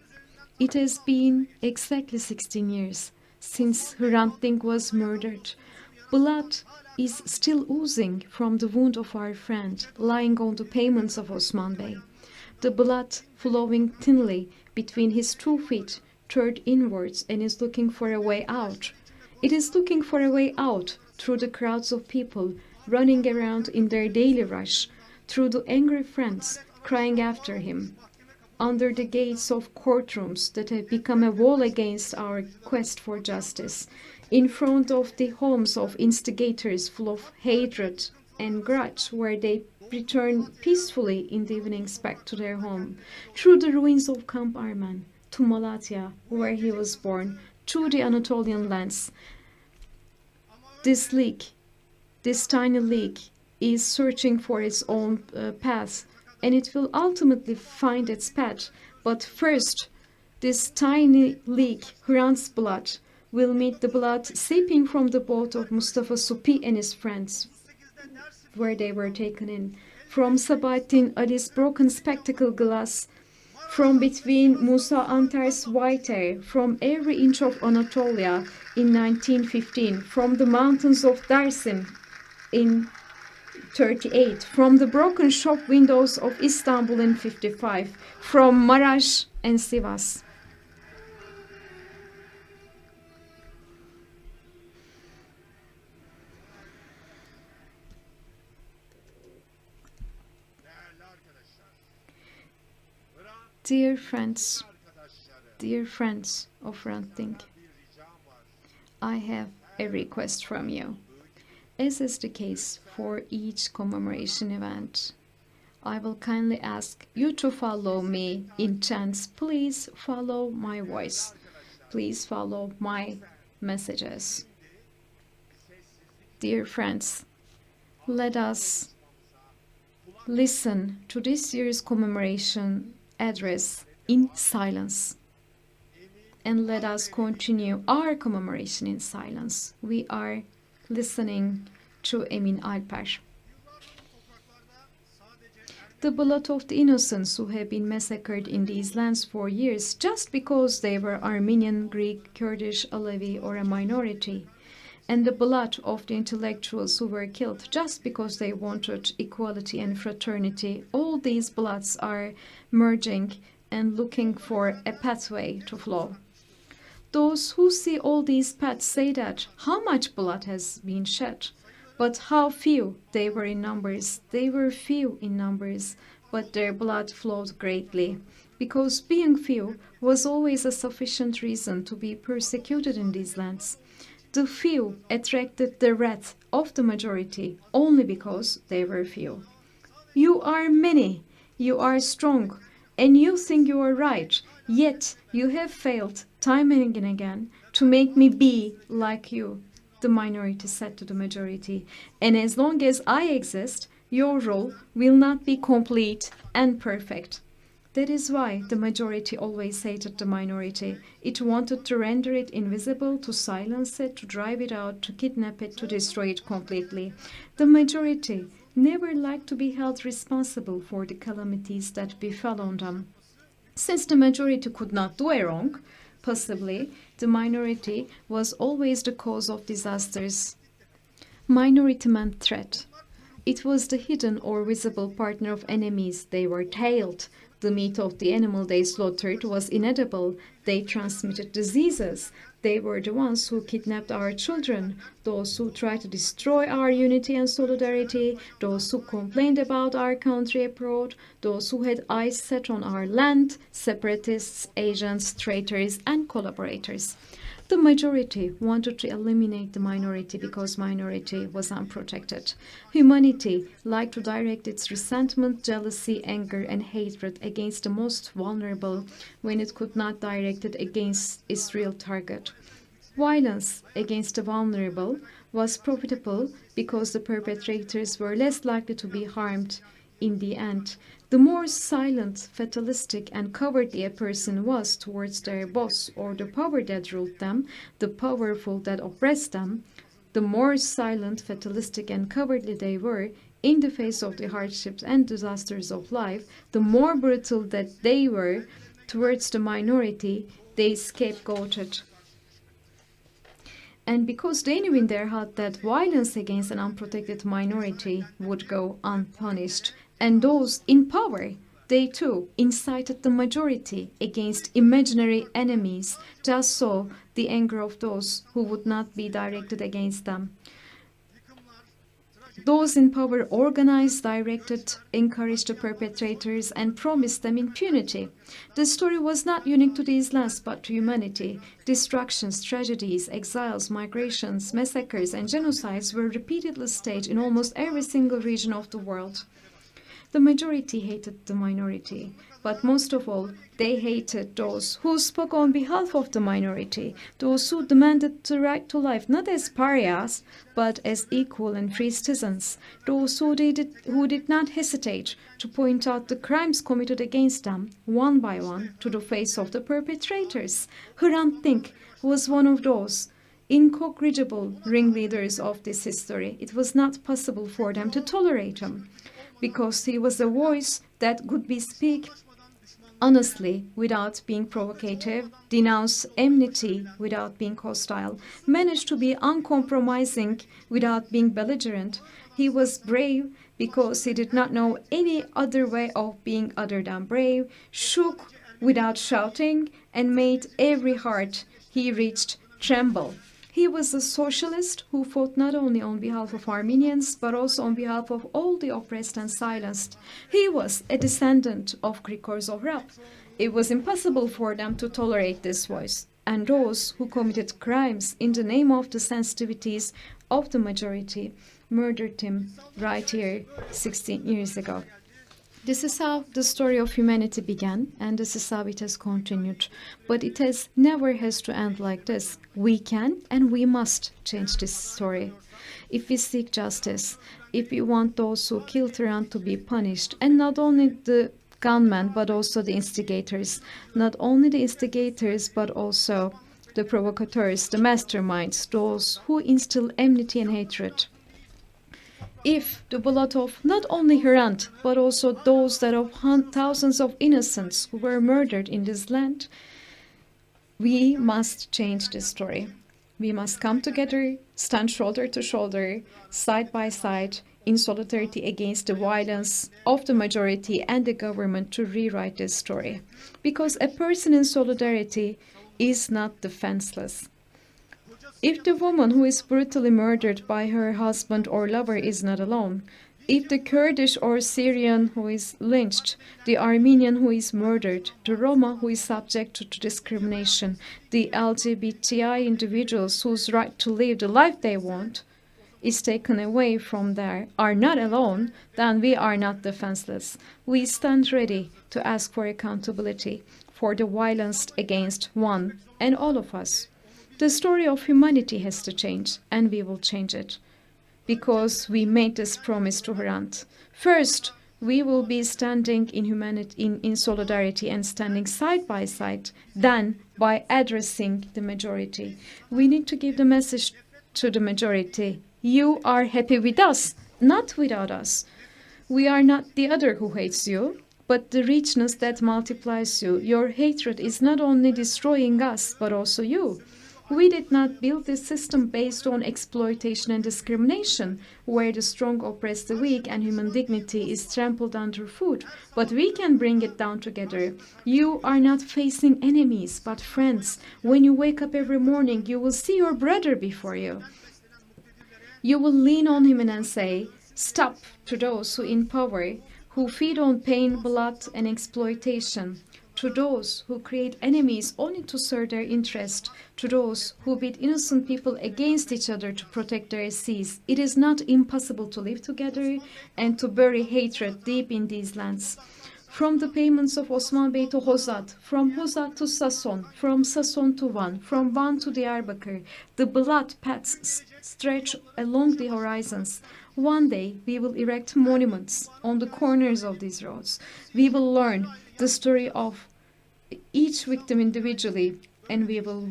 It has been exactly 16 years since Hrant Dink was murdered. Blood is still oozing from the wound of our friend lying on the pavements of Osman Bey. The blood flowing thinly between his 2 feet turned inwards and is looking for a way out. It is looking for a way out through the crowds of people running around in their daily rush, through the angry friends crying after him, under the gates of courtrooms that have become a wall against our quest for justice, in front of the homes of instigators full of hatred and grudge, where they return peacefully in the evenings back to their home, through the ruins of Camp Arman, to Malatya, where he was born, through the Anatolian lands. This league, this tiny league, is searching for its own path, and it will ultimately find its path. But first, this tiny leak, Hrant's blood, will meet the blood seeping from the boat of Mustafa Supi and his friends, where they were taken in, from Sabahattin Ali's broken spectacle glass, from between Musa Antar's white hair, from every inch of Anatolia in 1915, from the mountains of Dersim in 38, from the broken shop windows of Istanbul in 55, from Maraş and Sivas. Dear friends of Hrant Dink, I have a request from you. As is the case for each commemoration event, I will kindly ask you to follow me in chants. Please follow my voice. Please follow my messages. Dear friends, let us listen to this year's commemoration address in silence. And let us continue our commemoration in silence. We are listening to Emin Alper. The blood of the innocents who have been massacred in these lands for years just because they were Armenian, Greek, Kurdish, Alevi, or a minority, and the blood of the intellectuals who were killed just because they wanted equality and fraternity, all these bloods are merging and looking for a pathway to flow. Those who see all these paths say that how much blood has been shed, but how few they were in numbers. They were few in numbers, but their blood flowed greatly, because being few was always a sufficient reason to be persecuted in these lands. The few attracted the wrath of the majority only because they were few. You are many, you are strong, and you think you are right, yet you have failed time and again to make me be like you, the minority said to the majority. And as long as I exist, your role will not be complete and perfect. That is why the majority always hated the minority. It wanted to render it invisible, to silence it, to drive it out, to kidnap it, to destroy it completely. The majority never liked to be held responsible for the calamities that befell on them. Since the majority could not do a wrong, possibly the minority was always the cause of disasters. Minority meant threat. It was the hidden or visible partner of enemies. They were tailed. The meat of the animal they slaughtered was inedible. They transmitted diseases. They were the ones who kidnapped our children, those who tried to destroy our unity and solidarity, those who complained about our country abroad, those who had eyes set on our land, separatists, agents, traitors, and collaborators. The majority wanted to eliminate the minority because minority was unprotected. Humanity liked to direct its resentment, jealousy, anger, and hatred against the most vulnerable when it could not direct it against its real target. Violence against the vulnerable was profitable because the perpetrators were less likely to be harmed in the end. The more silent, fatalistic, and cowardly a person was towards their boss or the power that ruled them, the powerful that oppressed them, the more silent, fatalistic, and cowardly they were in the face of the hardships and disasters of life, the more brutal that they were towards the minority they scapegoated. And because they knew in their heart that violence against an unprotected minority would go unpunished, and those in power, they too incited the majority against imaginary enemies, just so the anger of those who would not be directed against them. Those in power organized, directed, encouraged the perpetrators, and promised them impunity. The story was not unique to these last, but to humanity. Destructions, tragedies, exiles, migrations, massacres, and genocides were repeatedly staged in almost every single region of the world. The majority hated the minority, but most of all, they hated those who spoke on behalf of the minority, those who demanded the right to life not as pariahs, but as equal and free citizens, those who did not hesitate to point out the crimes committed against them, one by one, to the face of the perpetrators. Hrant Dink was one of those incorrigible ringleaders of this history. It was not possible for them to tolerate him, because he was a voice that could be speak honestly without being provocative, denounce enmity without being hostile, managed to be uncompromising without being belligerent. He was brave because he did not know any other way of being other than brave, shook without shouting, and made every heart he reached tremble. He was a socialist who fought not only on behalf of Armenians, but also on behalf of all the oppressed and silenced. He was a descendant of Grigors of Rap. It was impossible for them to tolerate this voice, and those who committed crimes in the name of the sensitivities of the majority murdered him right here 16 years ago. This is how the story of humanity began, and this is how it has continued. But it never has to end like this. We can and we must change this story. If we seek justice, if we want those who killed Hrant to be punished, and not only the gunmen, but also the instigators, not only the instigators, but also the provocateurs, the masterminds, those who instill enmity and hatred. If the blood of not only Hrant, but also those that of thousands of innocents who were murdered in this land, we must change this story. We must come together, stand shoulder to shoulder, side by side, in solidarity against the violence of the majority and the government to rewrite this story. Because a person in solidarity is not defenseless. If the woman who is brutally murdered by her husband or lover is not alone, if the Kurdish or Syrian who is lynched, the Armenian who is murdered, the Roma who is subjected to discrimination, the LGBTI individuals whose right to live the life they want is taken away from there, are not alone, then we are not defenseless. We stand ready to ask for accountability for the violence against one and all of us. The story of humanity has to change, and we will change it, because we made this promise to Hrant. First, we will be standing in solidarity and standing side by side, then by addressing the majority. We need to give the message to the majority. You are happy with us, not without us. We are not the other who hates you, but the richness that multiplies you. Your hatred is not only destroying us, but also you. We did not build this system based on exploitation and discrimination, where the strong oppress the weak and human dignity is trampled underfoot, but we can bring it down together. You are not facing enemies, but friends. When you wake up every morning, you will see your brother before you. You will lean on him and say, stop to those who in power, who feed on pain, blood, and exploitation, to those who create enemies only to serve their interest, to those who pit innocent people against each other to protect their seas. It is not impossible to live together and to bury hatred deep in these lands. From the payments of Osman Bey to Hozat, from Hozat to Sason, from Sason to Van, from Van to Diyarbakir, the blood paths stretch along the horizons. One day we will erect monuments on the corners of these roads. We will learn the story of each victim individually and we will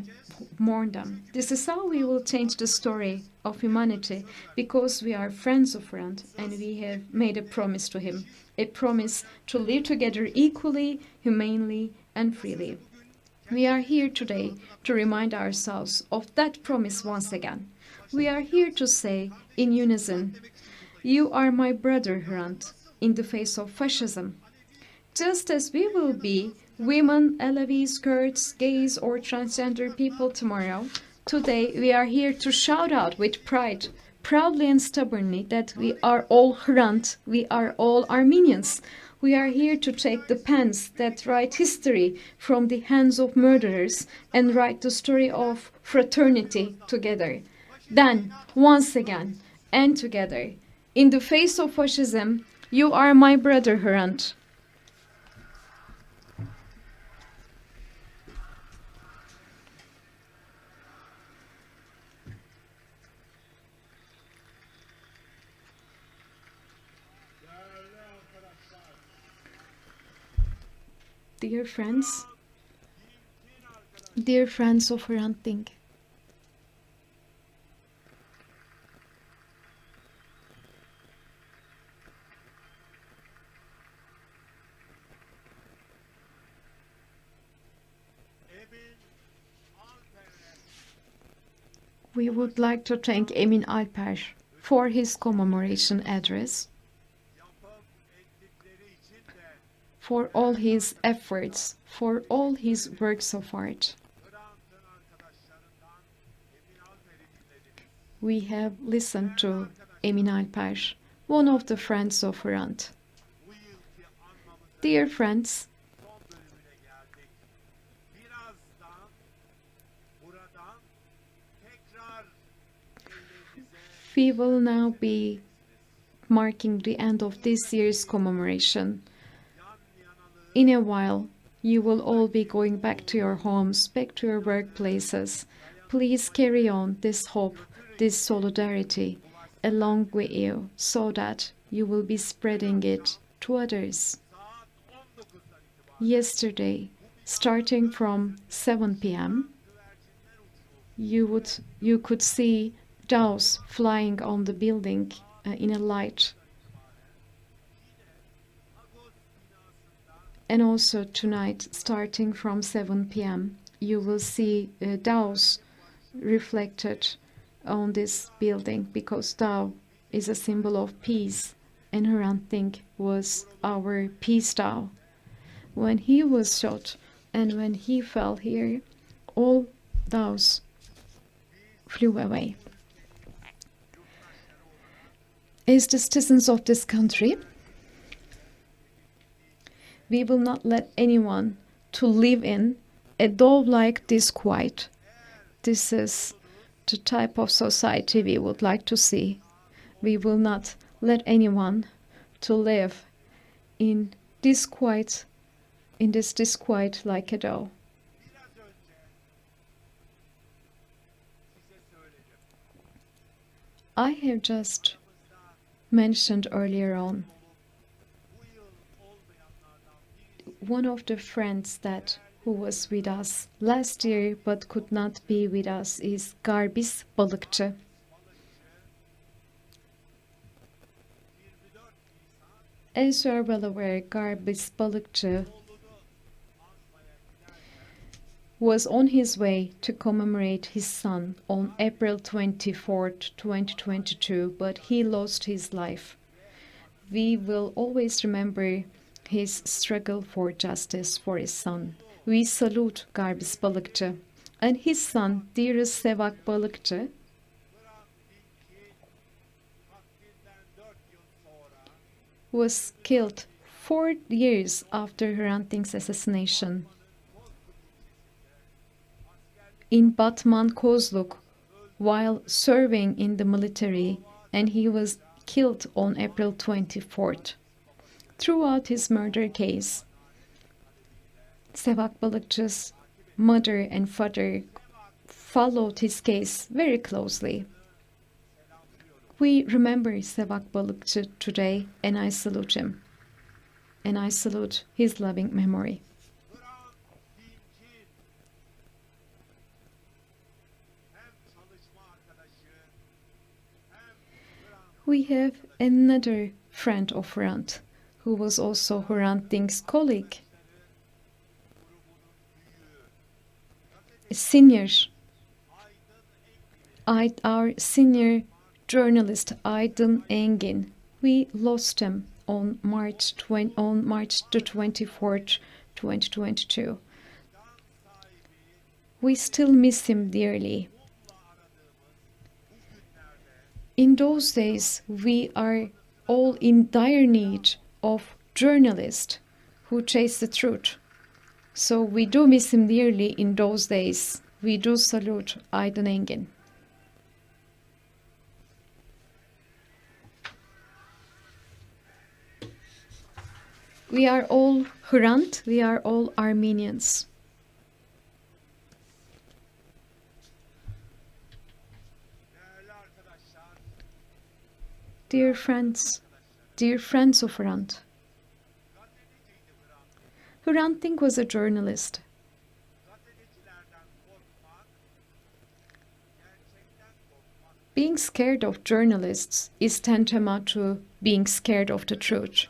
mourn them. This is how we will change the story of humanity, because we are friends of Hrant and we have made a promise to him, a promise to live together equally, humanely and freely. We are here today to remind ourselves of that promise once again. We are here to say in unison, "You are my brother, Hrant, in the face of fascism." Just as we will be women, Alavis, Kurds, gays or transgender people tomorrow, today we are here to shout out with pride, proudly and stubbornly, that we are all Hrant, we are all Armenians. We are here to take the pens that write history from the hands of murderers and write the story of fraternity together. Then, once again, and together, in the face of fascism, you are my brother, Hrant. Dear friends of Hrant Dink, we would like to thank Emin Alper for his commemoration address, for all his efforts, for all his works of art. We have listened to Emin Alper, one of the friends of Hrant. Dear friends, we will now be marking the end of this year's commemoration. In a while, you will all be going back to your homes, back to your workplaces. Please carry on this hope, this solidarity along with you, so that you will be spreading it to others. Yesterday, starting from 7 p.m., you could see doves flying on the building in a light. And also tonight, starting from 7 p.m., you will see doves reflected on this building, because dove is a symbol of peace, and Hrant Dink was our peace dove. When he was shot and when he fell here, all doves flew away. As the citizens of this country, we will not let anyone to live in a dove-like disquiet. This is the type of society we would like to see. We will not let anyone to live in disquiet, in this disquiet like a dove. I have just mentioned earlier on one of the friends who was with us last year but could not be with us is Garbis Balıkçı. As you are well aware, Garbis Balıkçı was on his way to commemorate his son on April 24th, 2022, but he lost his life. We will always remember his struggle for justice for his son. We salute Garbis Balıkçı, and his son, Diri Sevak Balıkçı, was killed 4 years after Hrant Dink's assassination, in Batman Kozluk, while serving in the military, and he was killed on April 24th. Throughout his murder case, Sevak Balıkçı's mother and father followed his case very closely. We remember Sevak Balıkçı today, and I salute him. And I salute his loving memory. We have another friend of Hrant, who was also Hrant Dink's colleague, our senior journalist Aydın Engin. We lost him on March the 24th, 2022. We still miss him dearly. In those days, we are all in dire need of journalists who chase the truth. So we do miss him dearly in those days. We do salute Aydın Engin. We are all Hrant, we are all Armenians. Dear friends of Hrant. Hrant Dink was a journalist. Being scared of journalists is tantamount to being scared of the truth.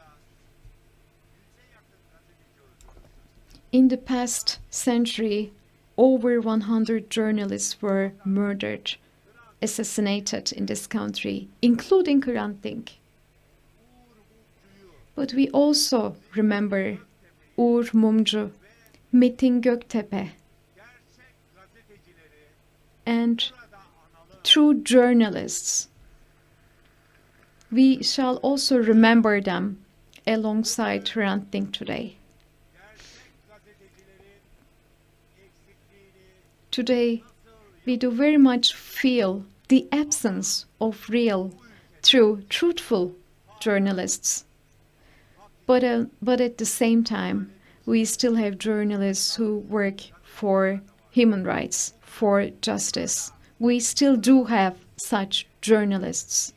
In the past century, over 100 journalists were murdered, assassinated in this country, including Hrant Dink. But we also remember Uğur Mumcu, Metin Göktepe, and true journalists. We shall also remember them alongside Hrant Dink today. Today, we do very much feel the absence of real, true, truthful journalists. But at the same time, we still have journalists who work for human rights, for justice. We still do have such journalists.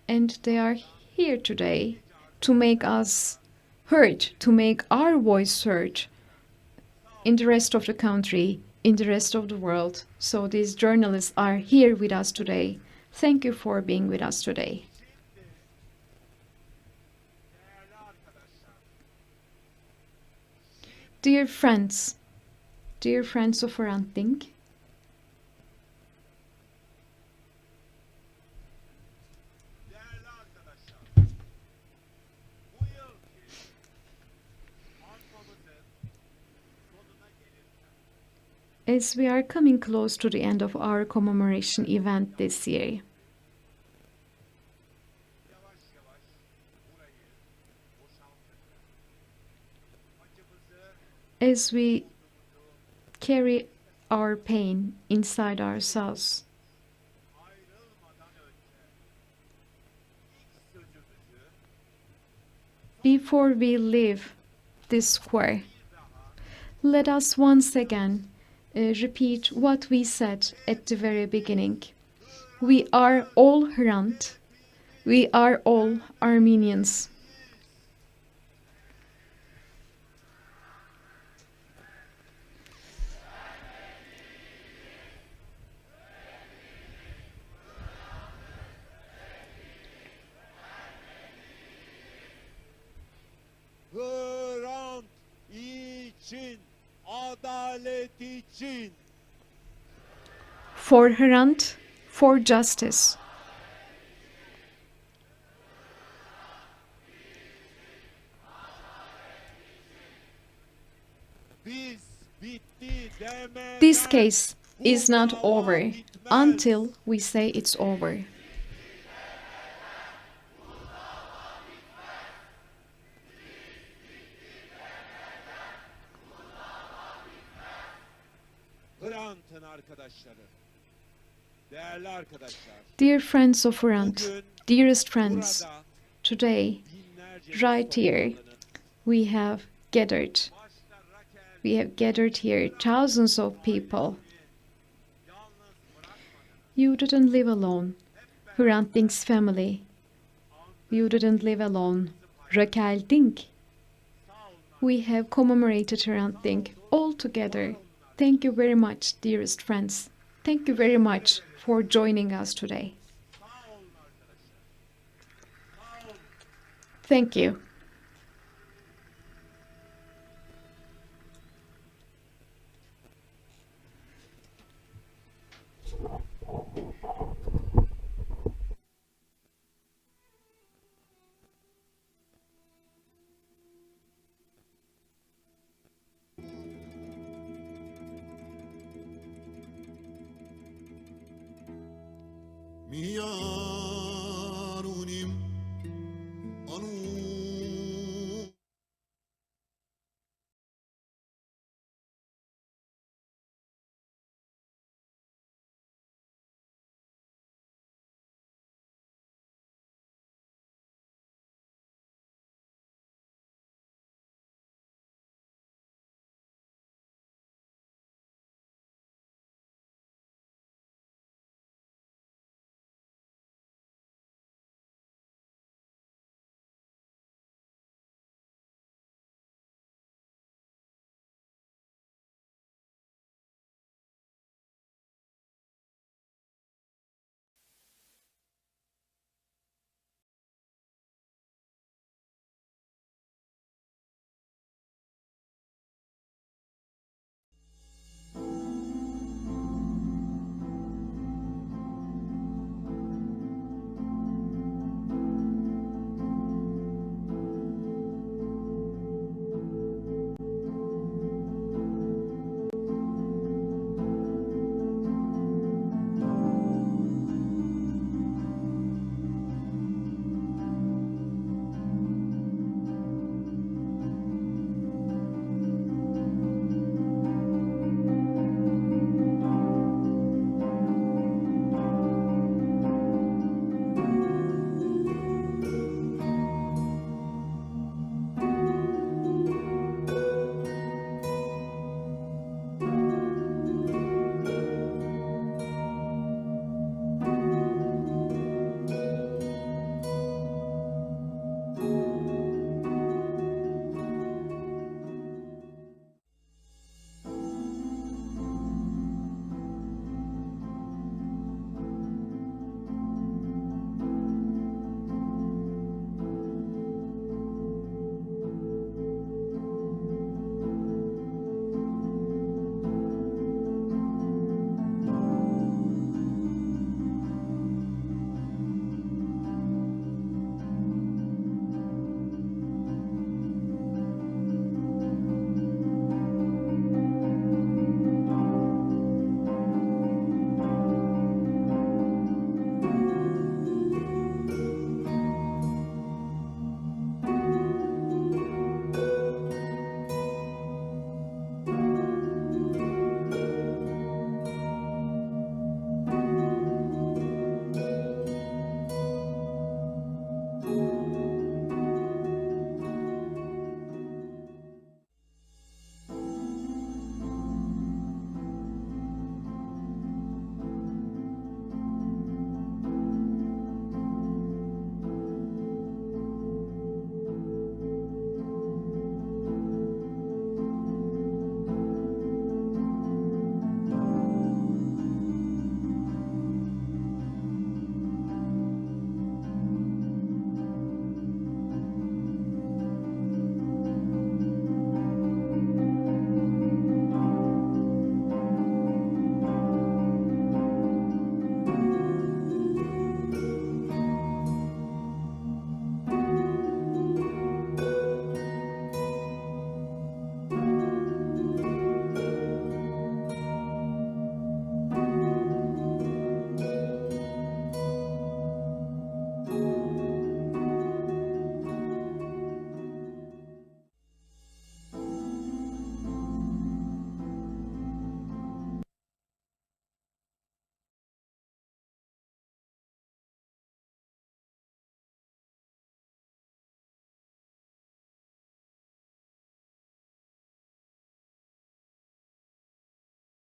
And they are here today to make us heard, to make our voice heard in the rest of the country, in the rest of the world. So these journalists are here with us today. Thank you for being with us today. Dear friends of Hrant Dink, as we are coming close to the end of our commemoration event this year, as we carry our pain inside ourselves, before we leave this square, let us once again repeat what we said at the very beginning. We are all Hrant. We are all Armenians. Hrant için, adalet için. For Hrant, for justice. Biz bitti demeden This case is not over. until we say it's over. Hrant'ın arkadaşları, değerli arkadaşlar, Dear friends of Hrant, bugün dearest friends, burada today, binlerce right here, we have gathered. We have gathered here thousands of people. You didn't live alone, Hrant Dink's family. You didn't live alone, Hrant Dink. We have commemorated Hrant Dink all together. Thank you very much, dearest friends. Thank you very much for joining us today. Thank you. Mia